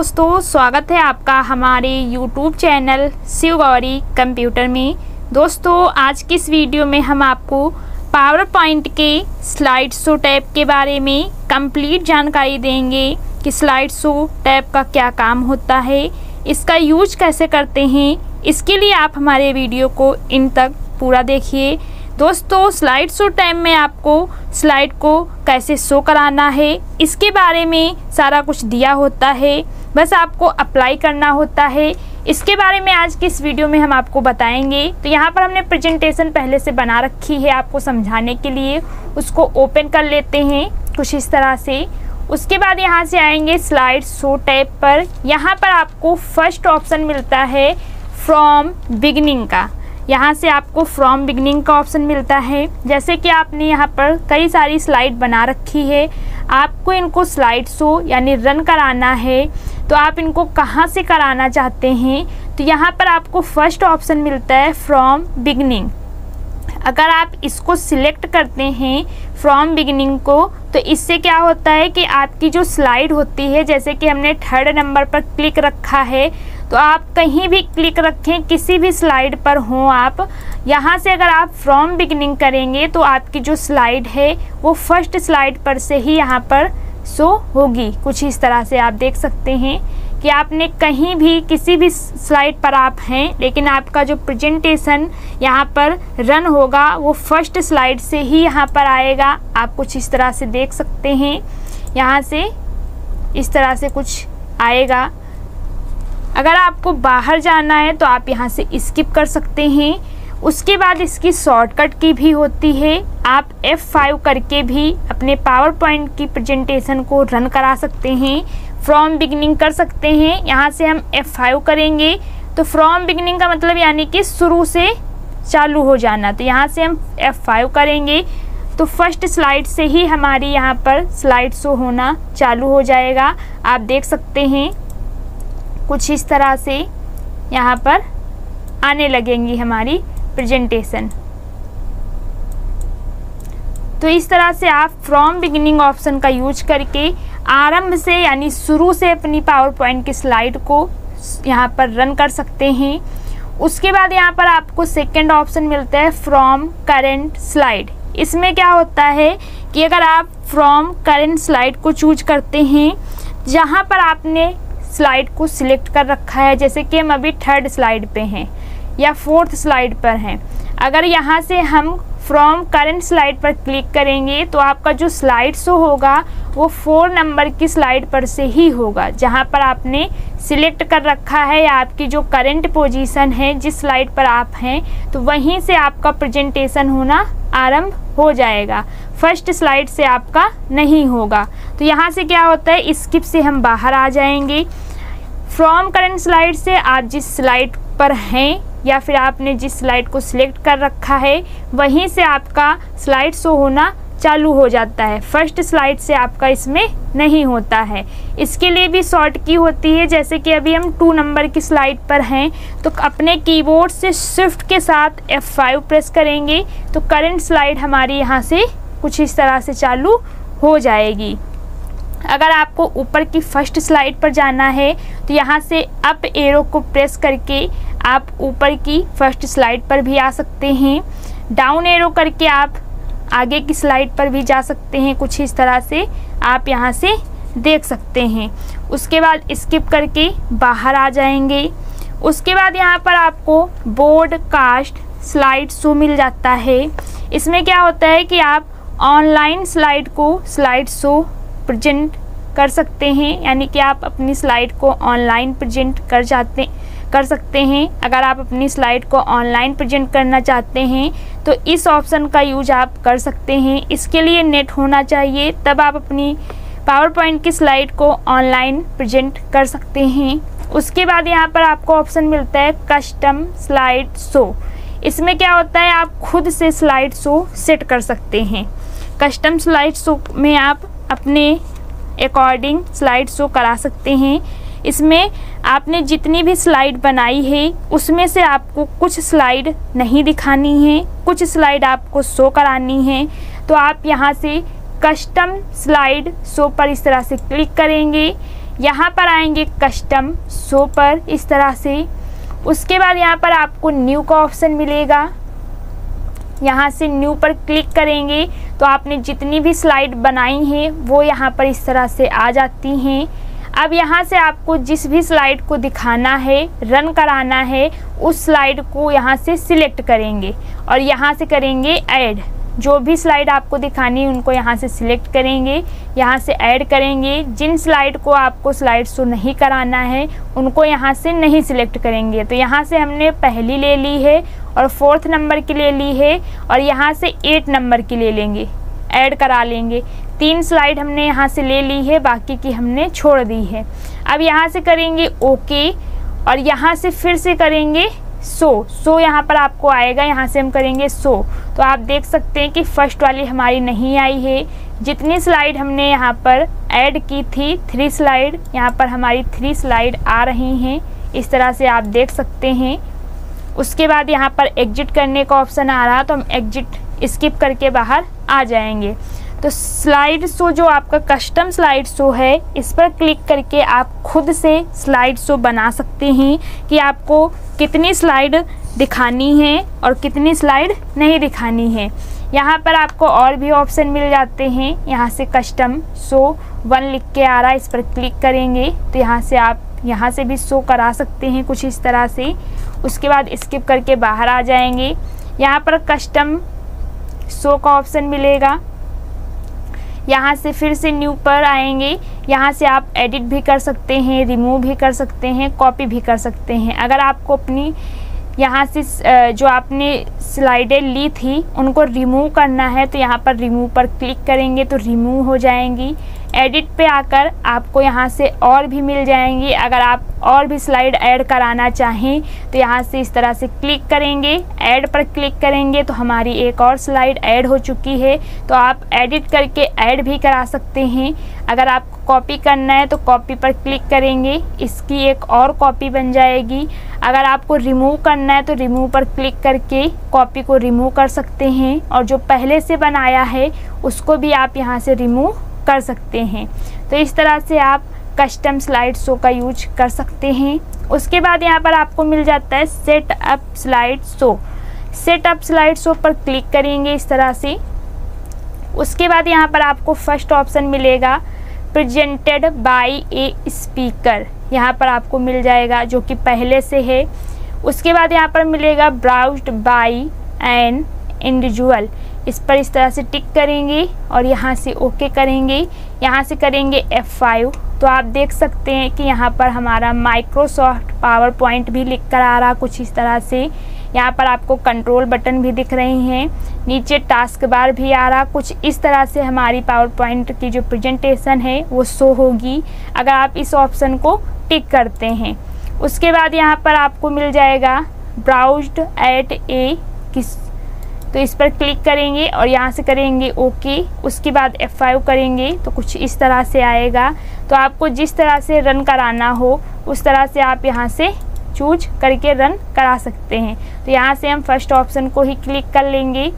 दोस्तों, स्वागत है आपका हमारे YouTube channel Shiv Gauri computer में। दोस्तों, आज की इस वीडियो में हम आपको पावर पॉइंट के स्लाइड शो टैब के बारे में कंप्लीट जानकारी देंगे कि स्लाइड शो टैब का क्या काम होता है, इसका यूज कैसे करते हैं। इसके लिए आप हमारे वीडियो को इन तक पूरा देखिए। दोस्तों, स्लाइड शो टैब में आपको स्लाइड को कैसे शो कराना है इसके बारे में सारा कुछ दिया होता है, बस आपको अप्लाई करना होता है। इसके बारे में आज की इस वीडियो में हम आपको बताएंगे। तो यहाँ पर हमने प्रेजेंटेशन पहले से बना रखी है आपको समझाने के लिए, उसको ओपन कर लेते हैं कुछ इस तरह से। उसके बाद यहाँ से आएंगे स्लाइड शो टैब पर। यहाँ पर आपको फर्स्ट ऑप्शन मिलता है फ्रॉम बिगिनिंग का। यहाँ से आपको फ्रॉम बिगिनिंग का ऑप्शन मिलता है। जैसे कि आपने यहाँ पर कई सारी स्लाइड बना रखी है, आपको इनको स्लाइड शो यानी रन कराना है, तो आप इनको कहाँ से कराना चाहते हैं, तो यहाँ पर आपको फर्स्ट ऑप्शन मिलता है फ्रॉम बिगिनिंग। अगर आप इसको सिलेक्ट करते हैं फ्रॉम बिगिनिंग को, तो इससे क्या होता है कि आपकी जो स्लाइड होती है, जैसे कि हमने थर्ड नंबर पर क्लिक रखा है, तो आप कहीं भी क्लिक रखें, किसी भी स्लाइड पर हों आप, यहाँ से अगर आप फ्रॉम बिगिनिंग करेंगे तो आपकी जो स्लाइड है वो फर्स्ट स्लाइड पर से ही यहाँ पर शो होगी। कुछ इस तरह से आप देख सकते हैं कि आपने कहीं भी किसी भी स्लाइड पर आप हैं, लेकिन आपका जो प्रेजेंटेशन यहाँ पर रन होगा वो फर्स्ट स्लाइड से ही यहाँ पर आएगा। आप कुछ इस तरह से देख सकते हैं, यहाँ से इस तरह से कुछ आएगा। अगर आपको बाहर जाना है तो आप यहाँ से स्किप कर सकते हैं। उसके बाद इसकी शॉर्टकट की भी होती है, आप F5 करके भी अपने पावर पॉइंट की प्रेजेंटेशन को रन करा सकते हैं, फ्रॉम बिगिनिंग कर सकते हैं। यहाँ से हम F5 करेंगे तो फ्रॉम बिगिनिंग का मतलब यानी कि शुरू से चालू हो जाना। तो यहाँ से हम F5 करेंगे तो फर्स्ट स्लाइड से ही हमारी यहाँ पर स्लाइड शो होना चालू हो जाएगा। आप देख सकते हैं कुछ इस तरह से यहाँ पर आने लगेंगी हमारी प्रेजेंटेशन। तो इस तरह से आप फ्रॉम बिगिनिंग ऑप्शन का यूज करके आरंभ से यानी शुरू से अपनी पावर पॉइंट की स्लाइड को यहाँ पर रन कर सकते हैं। उसके बाद यहाँ पर आपको सेकंड ऑप्शन मिलता है फ्रॉम करेंट स्लाइड। इसमें क्या होता है कि अगर आप फ्रॉम करेंट स्लाइड को चूज करते हैं, जहाँ पर आपने स्लाइड को सिलेक्ट कर रखा है, जैसे कि हम अभी थर्ड स्लाइड पे हैं या फोर्थ स्लाइड पर हैं, अगर यहाँ से हम फ्रॉम करंट स्लाइड पर क्लिक करेंगे तो आपका जो स्लाइड शो होगा वो 4 नंबर की स्लाइड पर से ही होगा, जहाँ पर आपने सिलेक्ट कर रखा है या आपकी जो करंट पोजीशन है जिस स्लाइड पर आप हैं, तो वहीं से आपका प्रेजेंटेशन होना आरंभ हो जाएगा, फर्स्ट स्लाइड से आपका नहीं होगा। तो यहाँ से क्या होता है, स्किप से हम बाहर आ जाएंगे। फ्रॉम करंट स्लाइड से आप जिस स्लाइड पर हैं या फिर आपने जिस स्लाइड को सिलेक्ट कर रखा है वहीं से आपका स्लाइड शो होना चालू हो जाता है, फर्स्ट स्लाइड से आपका इसमें नहीं होता है। इसके लिए भी शॉर्ट की होती है, जैसे कि अभी हम 2 नंबर की स्लाइड पर हैं तो अपने कीबोर्ड से शिफ्ट के साथ F5 प्रेस करेंगे तो करंट स्लाइड हमारी यहाँ से कुछ इस तरह से चालू हो जाएगी। अगर आपको ऊपर की फर्स्ट स्लाइड पर जाना है तो यहाँ से अप एरो को प्रेस करके आप ऊपर की फर्स्ट स्लाइड पर भी आ सकते हैं, डाउन एरो करके आप आगे की स्लाइड पर भी जा सकते हैं। कुछ इस तरह से आप यहाँ से देख सकते हैं। उसके बाद स्किप करके बाहर आ जाएंगे। उसके बाद यहाँ पर आपको ब्रॉडकास्ट स्लाइड शो मिल जाता है। इसमें क्या होता है कि आप ऑनलाइन स्लाइड को स्लाइड शो प्रेजेंट कर सकते हैं, यानी कि आप अपनी स्लाइड को ऑनलाइन प्रेजेंट कर सकते हैं। अगर आप अपनी स्लाइड को ऑनलाइन प्रेजेंट करना चाहते हैं तो इस ऑप्शन का यूज आप कर सकते हैं। इसके लिए नेट होना चाहिए, तब आप अपनी पावर पॉइंट की स्लाइड को ऑनलाइन प्रेजेंट कर सकते हैं। उसके बाद यहाँ पर आपको ऑप्शन मिलता है कस्टम स्लाइड शो। इसमें क्या होता है, आप खुद से स्लाइड शो सेट कर सकते हैं। कस्टम स्लाइड शो में आप अपने अकॉर्डिंग स्लाइड शो करा सकते हैं। इसमें आपने जितनी भी स्लाइड बनाई है उसमें से आपको कुछ स्लाइड नहीं दिखानी है, कुछ स्लाइड आपको शो करानी है, तो आप यहाँ से कस्टम स्लाइड शो पर इस तरह से क्लिक करेंगे। यहाँ पर आएंगे कस्टम शो पर इस तरह से। उसके बाद यहाँ पर आपको न्यू का ऑप्शन मिलेगा, यहाँ से न्यू पर क्लिक करेंगे तो आपने जितनी भी स्लाइड बनाई हैं वो यहाँ पर इस तरह से आ जाती हैं। अब यहाँ से आपको जिस भी स्लाइड को दिखाना है, रन कराना है, उस स्लाइड को यहाँ से सिलेक्ट करेंगे और यहाँ से करेंगे ऐड। जो भी स्लाइड आपको दिखानी है उनको यहाँ से सिलेक्ट करेंगे, यहाँ से ऐड करेंगे। जिन स्लाइड को आपको स्लाइड शो नहीं कराना है उनको यहाँ से नहीं सिलेक्ट करेंगे। तो यहाँ से हमने पहली ले ली है और 4th नंबर की ले ली है और यहाँ से 8 नंबर की ले लेंगे, ऐड करा लेंगे। 3 स्लाइड हमने यहाँ से ले ली है, बाकी की हमने छोड़ दी है। अब यहाँ से करेंगे ओके और यहाँ से फिर से करेंगे शो यहाँ पर आपको आएगा, यहाँ से हम करेंगे शो। तो आप देख सकते हैं कि फर्स्ट वाली हमारी नहीं आई है। जितनी स्लाइड हमने यहाँ पर ऐड की थी 3 स्लाइड, यहाँ पर हमारी 3 स्लाइड आ रही हैं इस तरह से आप देख सकते हैं। उसके बाद यहाँ पर एग्जिट करने का ऑप्शन आ रहा, तो हम एग्जिट स्किप करके बाहर आ जाएंगे। तो स्लाइड शो जो आपका कस्टम स्लाइड शो है, इस पर क्लिक करके आप खुद से स्लाइड शो बना सकते हैं कि आपको कितनी स्लाइड दिखानी है और कितनी स्लाइड नहीं दिखानी है। यहाँ पर आपको और भी ऑप्शन मिल जाते हैं। यहाँ से कस्टम शो 1 लिख के आ रहा है, इस पर क्लिक करेंगे तो यहाँ से आप यहाँ से भी शो करा सकते हैं कुछ इस तरह से। उसके बाद स्किप करके बाहर आ जाएंगे। यहाँ पर कस्टम शो का ऑप्शन मिलेगा, यहाँ से फिर से न्यू पर आएंगे। यहाँ से आप एडिट भी कर सकते हैं, रिमूव भी कर सकते हैं, कॉपी भी कर सकते हैं। अगर आपको अपनी यहाँ से जो आपने स्लाइडें ली थी उनको रिमूव करना है तो यहाँ पर रिमूव पर क्लिक करेंगे तो रिमूव हो जाएंगी। एडिट पे आकर आपको यहाँ से और भी मिल जाएंगी। अगर आप और भी स्लाइड ऐड कराना चाहें तो यहाँ से इस तरह से क्लिक करेंगे, ऐड पर क्लिक करेंगे तो हमारी एक और स्लाइड ऐड हो चुकी है। तो आप एडिट करके ऐड भी करा सकते हैं। अगर आपको कॉपी करना है तो कॉपी पर क्लिक करेंगे, इसकी एक और कॉपी बन जाएगी। अगर आपको रिमूव करना है तो रिमूव पर क्लिक करके कॉपी को रिमूव कर सकते हैं और जो पहले से बनाया है उसको भी आप यहाँ से रिमूव कर सकते हैं। तो इस तरह से आप कस्टम स्लाइड शो का यूज कर सकते हैं। उसके बाद यहाँ पर आपको मिल जाता है set up slide show. Set up slide show पर क्लिक करेंगे इस तरह से। उसके बाद यहाँ पर आपको फर्स्ट ऑप्शन मिलेगा प्रेजेंटेड बाय ए स्पीकर, यहाँ पर आपको मिल जाएगा जो कि पहले से है। उसके बाद यहाँ पर मिलेगा ब्राउज्ड बाय एन इंडिविजुअल, इस पर इस तरह से टिक करेंगे और यहाँ से ओके करेंगे। यहाँ से करेंगे F5 तो आप देख सकते हैं कि यहाँ पर हमारा माइक्रोसॉफ्ट पावर पॉइंट भी लिख कर आ रहा कुछ इस तरह से। यहाँ पर आपको कंट्रोल बटन भी दिख रही हैं, नीचे टास्क बार भी आ रहा। कुछ इस तरह से हमारी पावर पॉइंट की जो प्रेजेंटेशन है वो शो होगी अगर आप इस ऑप्शन को टिक करते हैं। उसके बाद यहाँ पर आपको मिल जाएगा ब्राउज्ड एट ए किस, तो इस पर क्लिक करेंगे और यहाँ से करेंगे ओके। उसके बाद F5 करेंगे तो कुछ इस तरह से आएगा। तो आपको जिस तरह से रन कराना हो उस तरह से आप यहाँ से चूज करके रन करा सकते हैं। तो यहाँ से हम फर्स्ट ऑप्शन को ही क्लिक कर लेंगे।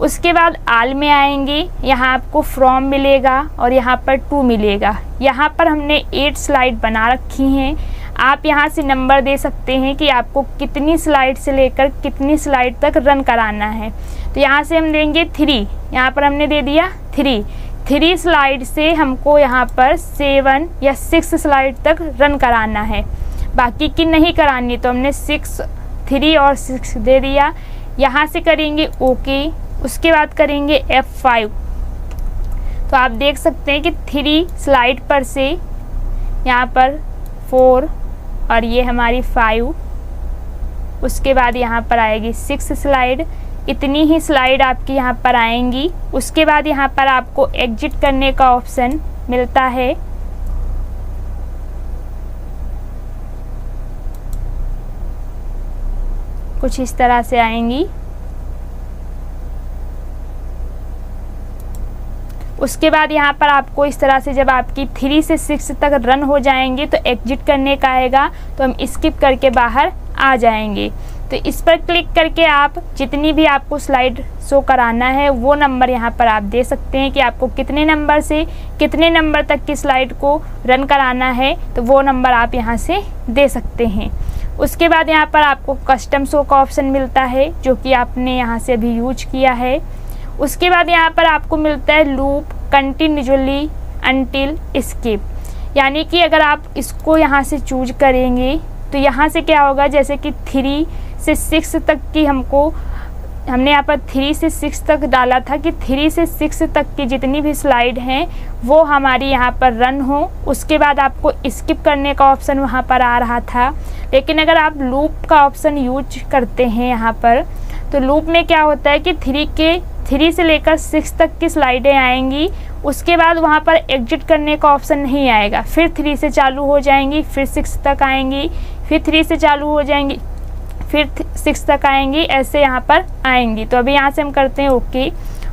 उसके बाद आल में आएंगे, यहाँ आपको फ्रॉम मिलेगा और यहाँ पर 2 मिलेगा। यहाँ पर हमने 8 स्लाइड बना रखी हैं। आप यहाँ से नंबर दे सकते हैं कि आपको कितनी स्लाइड से लेकर कितनी स्लाइड तक रन कराना है। तो यहाँ से हम देंगे 3, यहाँ पर हमने दे दिया 3 स्लाइड से हमको यहाँ पर 7 या 6 स्लाइड तक रन कराना है, बाकी की नहीं करानी। तो हमने 6, 3 और 6 दे दिया। यहाँ से करेंगे ओके। उसके बाद करेंगे F5 तो आप देख सकते हैं कि 3 स्लाइड पर से यहाँ पर 4 और ये हमारी 5, उसके बाद यहाँ पर आएगी 6 स्लाइड। इतनी ही स्लाइड आपकी यहाँ पर आएंगी। उसके बाद यहाँ पर आपको एग्जिट करने का ऑप्शन मिलता है। कुछ इस तरह से आएंगी। उसके बाद यहाँ पर आपको इस तरह से जब आपकी 3 से 6 तक रन हो जाएंगे तो एग्जिट करने का आएगा, तो हम स्किप करके बाहर आ जाएंगे। तो इस पर क्लिक करके आप जितनी भी आपको स्लाइड शो कराना है वो नंबर यहाँ पर आप दे सकते हैं कि आपको कितने नंबर से कितने नंबर तक की स्लाइड को रन कराना है, तो वो नंबर आप यहाँ से दे सकते हैं। उसके बाद यहाँ पर आपको कस्टम शो का ऑप्शन मिलता है जो कि आपने यहाँ से अभी यूज किया है। उसके बाद यहाँ पर आपको मिलता है लूप कंटिन्यूअली अनटिल स्किप, यानी कि अगर आप इसको यहाँ से चूज करेंगे तो यहाँ से क्या होगा, जैसे कि 3 से 6 तक की हमने यहाँ पर 3 से 6 तक डाला था कि 3 से 6 तक की जितनी भी स्लाइड हैं वो हमारी यहाँ पर रन हो। उसके बाद आपको स्किप करने का ऑप्शन वहाँ पर आ रहा था, लेकिन अगर आप लूप का ऑप्शन यूज करते हैं यहाँ पर, तो लूप में क्या होता है कि 3 से लेकर 6 तक की स्लाइडें आएंगी, उसके बाद वहाँ पर एग्जिट करने का ऑप्शन नहीं आएगा, फिर 3 से चालू हो जाएंगी, फिर 6 तक आएंगी, फिर 3 से चालू हो जाएंगी, फिर 6 तक आएंगी, ऐसे यहाँ पर आएंगी। तो अभी यहाँ से हम करते हैं ओके।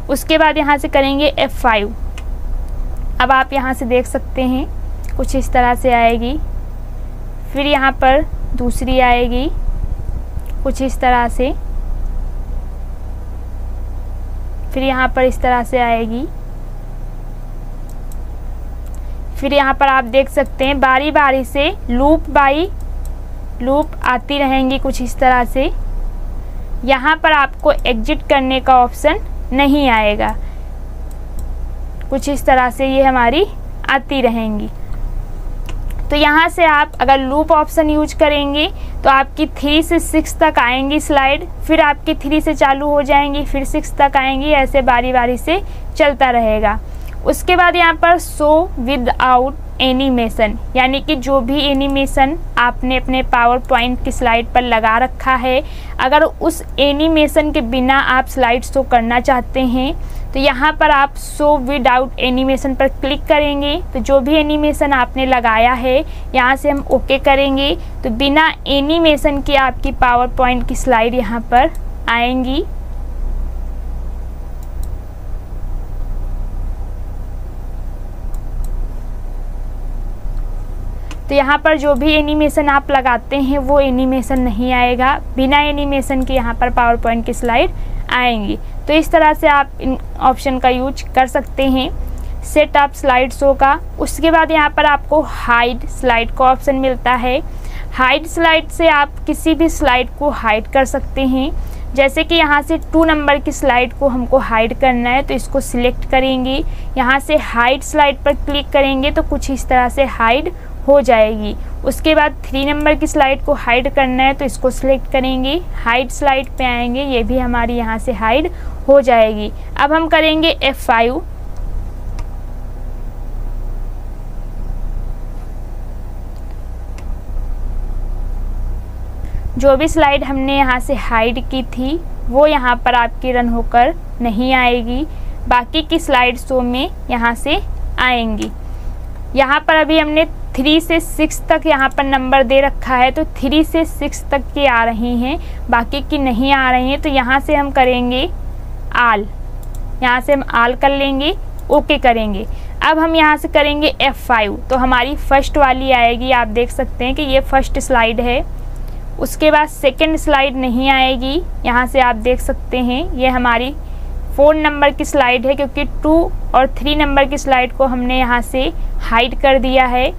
उसके बाद यहाँ से करेंगे F5। अब आप यहाँ से देख सकते हैं कुछ इस तरह से आएगी, फिर यहाँ पर दूसरी आएगी कुछ इस तरह से, फिर यहाँ पर इस तरह से आएगी, फिर यहाँ पर आप देख सकते हैं बारी बारी से लूप बाई लूप आती रहेंगी कुछ इस तरह से। यहाँ पर आपको एग्जिट करने का ऑप्शन नहीं आएगा, कुछ इस तरह से ये हमारी आती रहेंगी। तो यहाँ से आप अगर लूप ऑप्शन यूज करेंगे तो आपकी 3 से 6 तक आएंगी स्लाइड, फिर आपकी 3 से चालू हो जाएंगी, फिर 6 तक आएंगी, ऐसे बारी बारी से चलता रहेगा। उसके बाद यहाँ पर शो विदाउट एनिमेशन, यानी कि जो भी एनिमेशन आपने अपने पावर पॉइंट की स्लाइड पर लगा रखा है, अगर उस एनिमेशन के बिना आप स्लाइड शो करना चाहते हैं तो यहाँ पर आप शो विदाउट एनिमेशन पर क्लिक करेंगे। तो जो भी एनिमेशन आपने लगाया है यहाँ से हम ओके करेंगे, तो बिना एनिमेशन की आपकी पावर पॉइंट की स्लाइड यहाँ पर आएंगी। तो यहाँ पर जो भी एनिमेशन आप लगाते हैं वो एनिमेशन नहीं आएगा, बिना एनिमेशन के यहाँ पर पावर पॉइंट की स्लाइड आएंगी। तो इस तरह से आप इन ऑप्शन का यूज कर सकते हैं सेट अप स्लाइड शो का। उसके बाद यहाँ पर आपको हाइड स्लाइड का ऑप्शन मिलता है। हाइड स्लाइड से आप किसी भी स्लाइड को हाइड कर सकते हैं, जैसे कि यहाँ से 2 नंबर की स्लाइड को हमको हाइड करना है तो इसको सिलेक्ट करेंगे, यहाँ से हाइड स्लाइड पर क्लिक करेंगे तो कुछ इस तरह से हाइड हो जाएगी। उसके बाद 3 नंबर की स्लाइड को हाइड करना है तो इसको सिलेक्ट करेंगे, हाइड स्लाइड पे आएंगे, ये भी हमारी यहाँ से हाइड हो जाएगी। अब हम करेंगे F5। जो भी स्लाइड हमने यहाँ से हाइड की थी वो यहाँ पर आपकी रन होकर नहीं आएगी, बाकी की स्लाइड शो में यहाँ से आएंगी। यहाँ पर अभी हमने 3 से 6 तक यहाँ पर नंबर दे रखा है, तो 3 से 6 तक की आ रही हैं, बाकी की नहीं आ रही हैं। तो यहाँ से हम करेंगे आल, यहाँ से हम आल कर लेंगे, ओके करेंगे। अब हम यहाँ से करेंगे F5, तो हमारी फर्स्ट वाली आएगी। आप देख सकते हैं कि ये फर्स्ट स्लाइड है। उसके बाद सेकंड स्लाइड नहीं आएगी, यहाँ से आप देख सकते हैं ये हमारी 4 नंबर की स्लाइड है, क्योंकि 2 और 3 नंबर की स्लाइड को हमने यहाँ से हाइड कर दिया है।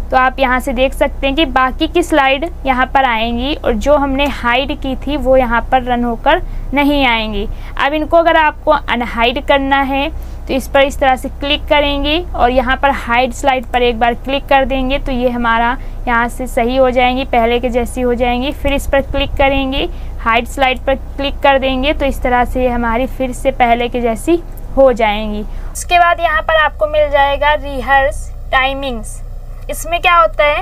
तो आप यहाँ से देख सकते हैं कि बाकी की स्लाइड यहाँ पर आएंगी और जो हमने हाइड की थी वो यहाँ पर रन होकर नहीं आएंगी। अब इनको अगर आपको अनहाइड करना है तो इस पर इस तरह से क्लिक करेंगे और यहाँ पर हाइड स्लाइड पर एक बार क्लिक कर देंगे तो ये हमारा यहाँ से सही हो जाएंगी, पहले के जैसी हो जाएंगी। फिर इस पर क्लिक करेंगे, हाइड स्लाइड पर क्लिक कर देंगे तो इस तरह से ये हमारी फिर से पहले के जैसी हो जाएंगी। उसके बाद यहाँ पर आपको मिल जाएगा रिहर्स टाइमिंग्स। इसमें क्या होता है,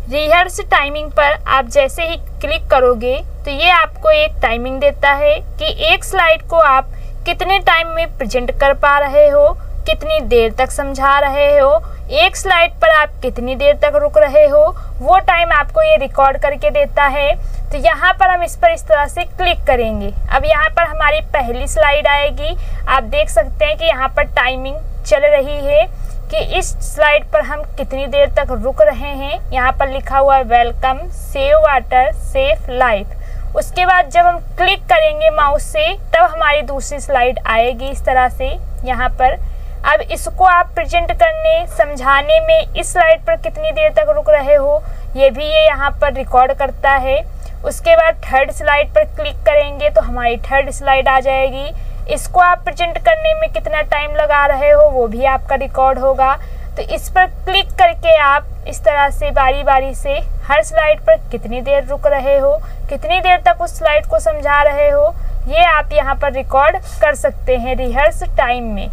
रिहर्स टाइमिंग पर आप जैसे ही क्लिक करोगे तो ये आपको एक टाइमिंग देता है कि एक स्लाइड को आप कितने टाइम में प्रेजेंट कर पा रहे हो, कितनी देर तक समझा रहे हो, एक स्लाइड पर आप कितनी देर तक रुक रहे हो, वो टाइम आपको ये रिकॉर्ड करके देता है। तो यहाँ पर हम इस पर इस तरह से क्लिक करेंगे। अब यहाँ पर हमारी पहली स्लाइड आएगी। आप देख सकते हैं कि यहाँ पर टाइमिंग चल रही है कि इस स्लाइड पर हम कितनी देर तक रुक रहे हैं। यहाँ पर लिखा हुआ है welcome, save water, safe life. उसके बाद जब हम क्लिक करेंगे माउस से तब हमारी दूसरी स्लाइड आएगी इस तरह से यहाँ पर। अब इसको आप प्रेजेंट करने समझाने में इस स्लाइड पर कितनी देर तक रुक रहे हो ये भी ये यहाँ पर रिकॉर्ड करता है। उसके बाद थर्ड स्लाइड पर क्लिक करेंगे तो हमारी थर्ड स्लाइड आ जाएगी। इसको आप प्रेजेंट करने में कितना टाइम लगा रहे हो वो भी आपका रिकॉर्ड होगा। तो इस पर क्लिक करके आप इस तरह से बारी बारी से हर स्लाइड पर कितनी देर रुक रहे हो, कितनी देर तक उस स्लाइड को समझा रहे हो, ये आप यहाँ पर रिकॉर्ड कर सकते हैं रिहर्स टाइम में।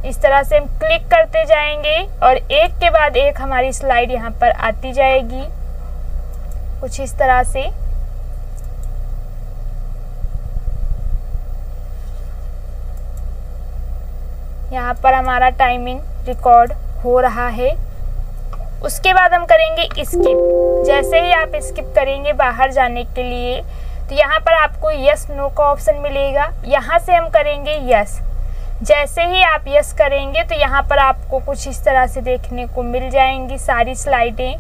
इस तरह से हम क्लिक करते जाएंगे और एक के बाद एक हमारी स्लाइड यहाँ पर आती जाएगी कुछ इस तरह से। यहाँ पर हमारा टाइमिंग रिकॉर्ड हो रहा है। उसके बाद हम करेंगे स्किप। जैसे ही आप स्किप करेंगे बाहर जाने के लिए तो यहाँ पर आपको यस नो का ऑप्शन मिलेगा। यहाँ से हम करेंगे यस। जैसे ही आप यस करेंगे तो यहाँ पर आपको कुछ इस तरह से देखने को मिल जाएंगी सारी स्लाइडें।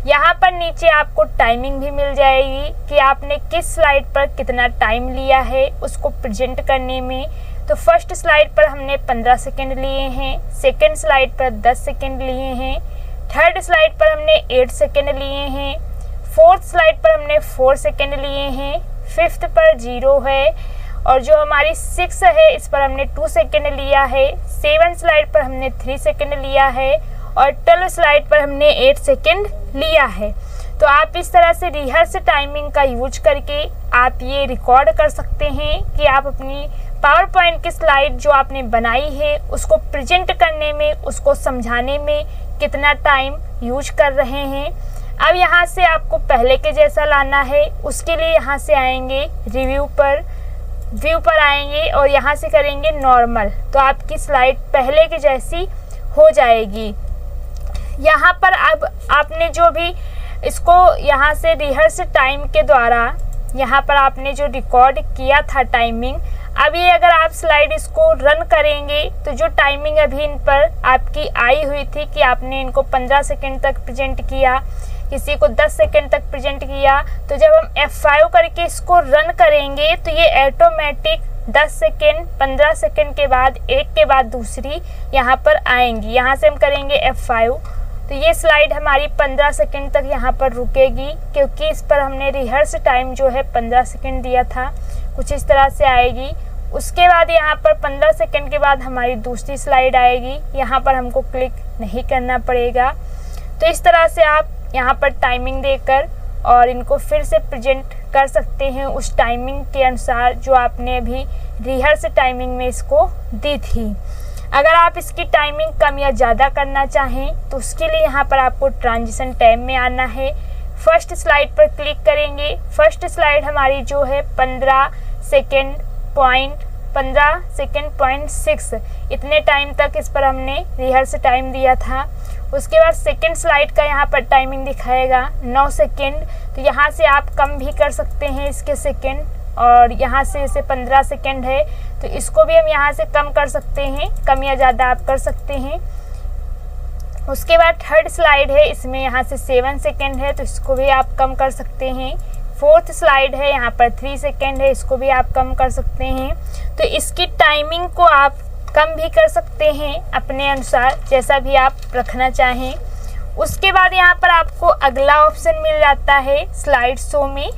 यहाँ पर नीचे आपको टाइमिंग भी मिल जाएगी कि आपने किस स्लाइड पर कितना टाइम लिया है उसको प्रेजेंट करने में। तो फर्स्ट स्लाइड पर हमने 15 सेकंड लिए हैं, सेकंड स्लाइड पर 10 सेकंड लिए हैं, थर्ड स्लाइड पर हमने 8 सेकंड लिए हैं, फोर्थ स्लाइड पर हमने 4 सेकंड लिए हैं, फिफ्थ पर 0 है और जो हमारी 6 है इस पर हमने 2 सेकंड लिया है, 7 स्लाइड पर हमने 3 सेकंड लिया है और 12 स्लाइड पर हमने 8 सेकंड लिया है। तो आप इस तरह से रिहर्स टाइमिंग का यूज करके आप ये रिकॉर्ड कर सकते हैं कि आप अपनी पावर पॉइंट की स्लाइड जो आपने बनाई है उसको प्रेजेंट करने में, उसको समझाने में कितना टाइम यूज कर रहे हैं। अब यहाँ से आपको पहले के जैसा लाना है, उसके लिए यहाँ से आएंगे व्यू पर आएंगे और यहाँ से करेंगे नॉर्मल, तो आपकी स्लाइड पहले के जैसी हो जाएगी। यहाँ पर अब आपने जो भी इसको यहाँ से रिहर्स टाइम के द्वारा यहाँ पर आपने जो रिकॉर्ड किया था टाइमिंग, अब ये अगर आप स्लाइड इसको रन करेंगे तो जो टाइमिंग अभी इन पर आपकी आई हुई थी कि आपने इनको 15 सेकंड तक प्रेजेंट किया, किसी को 10 सेकंड तक प्रेजेंट किया, तो जब हम F5 करके इसको रन करेंगे तो ये ऑटोमेटिक 10 सेकंड 15 सेकंड के बाद एक के बाद दूसरी यहाँ पर आएंगी। यहाँ से हम करेंगे F5 तो ये स्लाइड हमारी 15 सेकंड तक यहाँ पर रुकेगी क्योंकि इस पर हमने रिहर्स टाइम जो है 15 सेकंड दिया था। कुछ इस तरह से आएगी। उसके बाद यहाँ पर 15 सेकंड के बाद हमारी दूसरी स्लाइड आएगी, यहाँ पर हमको क्लिक नहीं करना पड़ेगा। तो इस तरह से आप यहाँ पर टाइमिंग देकर और इनको फिर से प्रेजेंट कर सकते हैं उस टाइमिंग के अनुसार जो आपने अभी रिहर्स टाइमिंग में इसको दी थी। अगर आप इसकी टाइमिंग कम या ज़्यादा करना चाहें तो उसके लिए यहाँ पर आपको ट्रांजिशन टैब में आना है। फर्स्ट स्लाइड पर क्लिक करेंगे। फर्स्ट स्लाइड हमारी जो है 15 सेकंड पॉइंट 6 इतने टाइम तक इस पर हमने रिहर्स टाइम दिया था। उसके बाद सेकंड स्लाइड का यहाँ पर टाइमिंग दिखाएगा 9 सेकंड, तो यहाँ से आप कम भी कर सकते हैं इसके सेकंड, और यहाँ से इसे 15 सेकंड है तो इसको भी हम यहाँ से कम कर सकते हैं, कम या ज़्यादा आप कर सकते हैं। उसके बाद थर्ड स्लाइड है, इसमें यहाँ से 7 सेकंड है तो इसको भी आप कम कर सकते हैं। फोर्थ स्लाइड है, यहाँ पर 3 सेकंड है, इसको भी आप कम कर सकते हैं। तो इसकी टाइमिंग को आप कम भी कर सकते हैं अपने अनुसार, जैसा भी आप रखना चाहें। उसके बाद यहाँ पर आपको अगला ऑप्शन मिल जाता है स्लाइड शो में।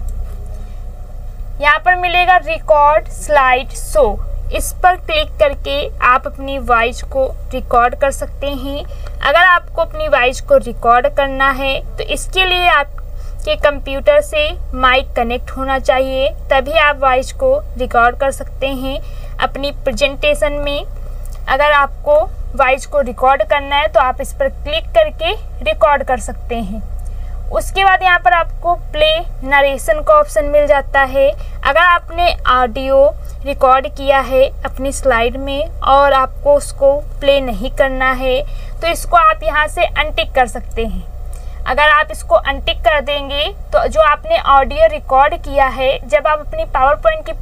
यहाँ पर मिलेगा रिकॉर्ड स्लाइड शो। इस पर क्लिक करके आप अपनी वॉइस को रिकॉर्ड कर सकते हैं। अगर आपको अपनी वॉइस को रिकॉर्ड करना है तो इसके लिए आपके कंप्यूटर से माइक कनेक्ट होना चाहिए, तभी आप वॉइस को रिकॉर्ड कर सकते हैं अपनी प्रेजेंटेशन में। अगर आपको वॉइस को रिकॉर्ड करना है तो आप इस पर क्लिक करके रिकॉर्ड कर सकते हैं। उसके बाद यहाँ पर आपको प्ले नरेशन का ऑप्शन मिल जाता है। अगर आपने ऑडियो रिकॉर्ड किया है अपनी स्लाइड में और आपको उसको प्ले नहीं करना है तो इसको आप यहाँ से अनटिक कर सकते हैं। अगर आप इसको अनटिक कर देंगे तो जो आपने ऑडियो रिकॉर्ड किया है, जब आप अपनी पावर पॉइंट की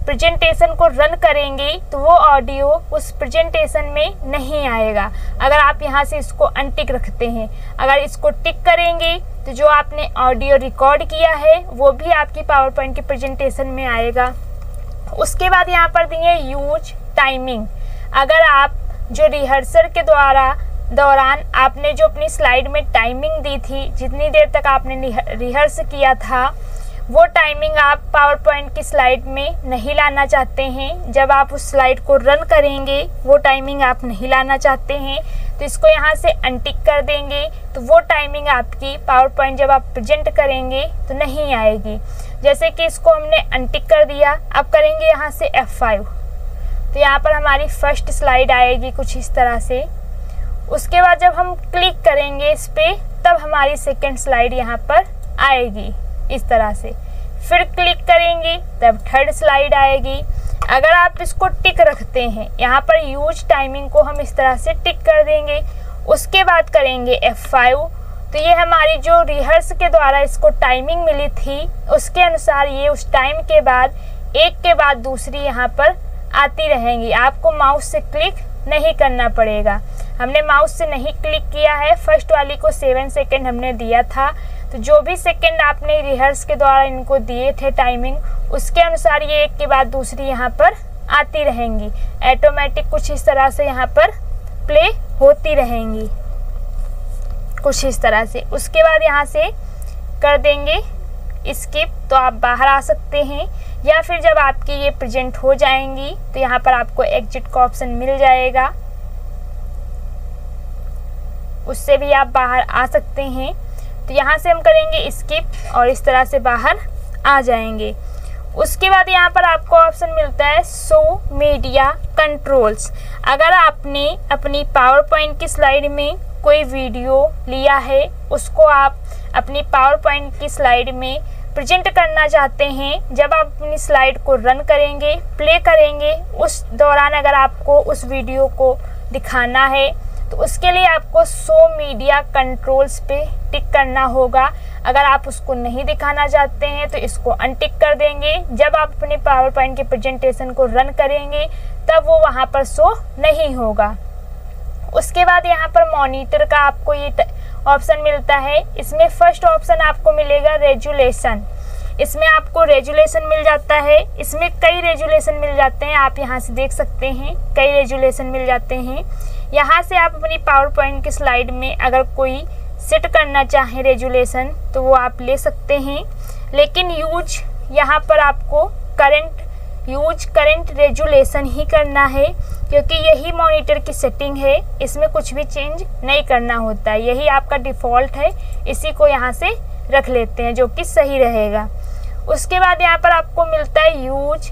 प्रेजेंटेशन को रन करेंगे तो वो ऑडियो उस प्रेजेंटेशन में नहीं आएगा अगर आप यहाँ से इसको अनटिक रखते हैं। अगर इसको टिक करेंगे तो जो आपने ऑडियो रिकॉर्ड किया है वो भी आपकी पावर पॉइंट की प्रेजेंटेशन में आएगा। उसके बाद यहाँ पर दिए यूज टाइमिंग। अगर आप जो रिहर्सल के दौरान आपने जो अपनी स्लाइड में टाइमिंग दी थी, जितनी देर तक आपने रिहर्स किया था, वो टाइमिंग आप पावर पॉइंट की स्लाइड में नहीं लाना चाहते हैं, जब आप उस स्लाइड को रन करेंगे वो टाइमिंग आप नहीं लाना चाहते हैं, तो इसको यहाँ से अनटिक कर देंगे तो वो टाइमिंग आपकी पावर पॉइंट जब आप प्रेजेंट करेंगे तो नहीं आएगी। जैसे कि इसको हमने अनटिक कर दिया, अब करेंगे यहाँ से F5 तो यहाँ पर हमारी फर्स्ट स्लाइड आएगी कुछ इस तरह से। उसके बाद जब हम क्लिक करेंगे इस पर तब हमारी सेकेंड स्लाइड यहाँ पर आएगी इस तरह से। फिर क्लिक करेंगे तब थर्ड स्लाइड आएगी। अगर आप इसको टिक रखते हैं, यहाँ पर यूज टाइमिंग को हम इस तरह से टिक कर देंगे। उसके बाद करेंगे F5 तो ये हमारी जो रिहर्स के द्वारा इसको टाइमिंग मिली थी उसके अनुसार ये उस टाइम के बाद एक के बाद दूसरी यहाँ पर आती रहेंगी। आपको माउस से क्लिक नहीं करना पड़ेगा। हमने माउस से नहीं क्लिक किया है, फर्स्ट वाली को 7 सेकेंड हमने दिया था, तो जो भी सेकेंड आपने रिहर्स के द्वारा इनको दिए थे टाइमिंग उसके अनुसार ये एक के बाद दूसरी यहाँ पर आती रहेंगी। ऑटोमेटिक कुछ इस तरह से यहाँ पर प्ले होती रहेंगी कुछ इस तरह से। उसके बाद यहाँ से कर देंगे स्किप तो आप बाहर आ सकते हैं, या फिर जब आपकी ये प्रेजेंट हो जाएंगी तो यहाँ पर आपको एग्जिट का ऑप्शन मिल जाएगा, उससे भी आप बाहर आ सकते हैं। तो यहाँ से हम करेंगे स्किप और इस तरह से बाहर आ जाएंगे। उसके बाद यहाँ पर आपको ऑप्शन मिलता है शो मीडिया कंट्रोल्स। अगर आपने अपनी पावर पॉइंट की स्लाइड में कोई वीडियो लिया है उसको आप अपनी पावर पॉइंट की स्लाइड में प्रेजेंट करना चाहते हैं, जब आप अपनी स्लाइड को रन करेंगे प्ले करेंगे उस दौरान अगर आपको उस वीडियो को दिखाना है तो उसके लिए आपको शो मीडिया कंट्रोल्स पे टिक करना होगा। अगर आप उसको नहीं दिखाना चाहते हैं तो इसको अनटिक कर देंगे। जब आप अपने पावर पॉइंट के प्रेजेंटेशन को रन करेंगे तब वो वहाँ पर शो नहीं होगा। उसके बाद यहाँ पर मॉनिटर का आपको ये ऑप्शन मिलता है। इसमें फर्स्ट ऑप्शन आपको मिलेगा रेजुलेशन। इसमें आपको रेजुलेशन मिल जाता है, इसमें कई रेजुलेशन मिल जाते हैं, आप यहाँ से देख सकते हैं कई रेजुलेशन मिल जाते हैं। यहाँ से आप अपनी पावर पॉइंट की स्लाइड में अगर कोई सेट करना चाहें रेजुलेशन तो वो आप ले सकते हैं, लेकिन यूज यहाँ पर आपको करंट रेजुलेशन ही करना है, क्योंकि यही मॉनिटर की सेटिंग है, इसमें कुछ भी चेंज नहीं करना होता है, यही आपका डिफ़ॉल्ट है, इसी को यहाँ से रख लेते हैं जो कि सही रहेगा। उसके बाद यहाँ पर आपको मिलता है यूज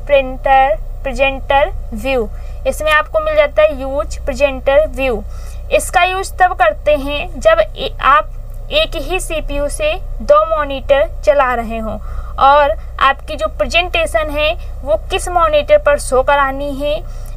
प्रेजेंटर व्यू। इसमें आपको मिल जाता है यूज प्रेजेंटर व्यू। इसका यूज तब करते हैं जब आप एक ही सीपीयू से 2 मॉनिटर चला रहे हों और आपकी जो प्रेजेंटेशन है वो किस मॉनिटर पर शो करानी है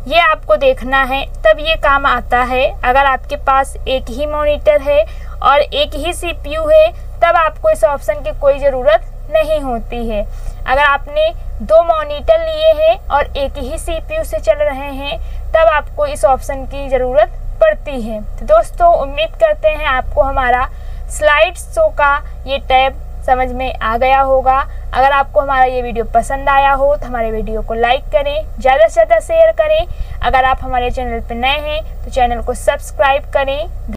ये आपको देखना है, तब ये काम आता है। अगर आपके पास एक ही मॉनिटर है और एक ही सीपीयू है तब आपको इस ऑप्शन की कोई ज़रूरत नहीं होती है। अगर आपने 2 मॉनिटर लिए हैं और एक ही सीपीयू से चल रहे हैं तब आपको इस ऑप्शन की ज़रूरत पड़ती है। तो दोस्तों उम्मीद करते हैं आपको हमारा स्लाइड शो का ये टैब समझ में आ गया होगा। अगर आपको हमारा ये वीडियो पसंद आया हो तो हमारे वीडियो को लाइक करें, ज़्यादा से ज़्यादा शेयर करें। अगर आप हमारे चैनल पर नए हैं तो चैनल को सब्सक्राइब करें।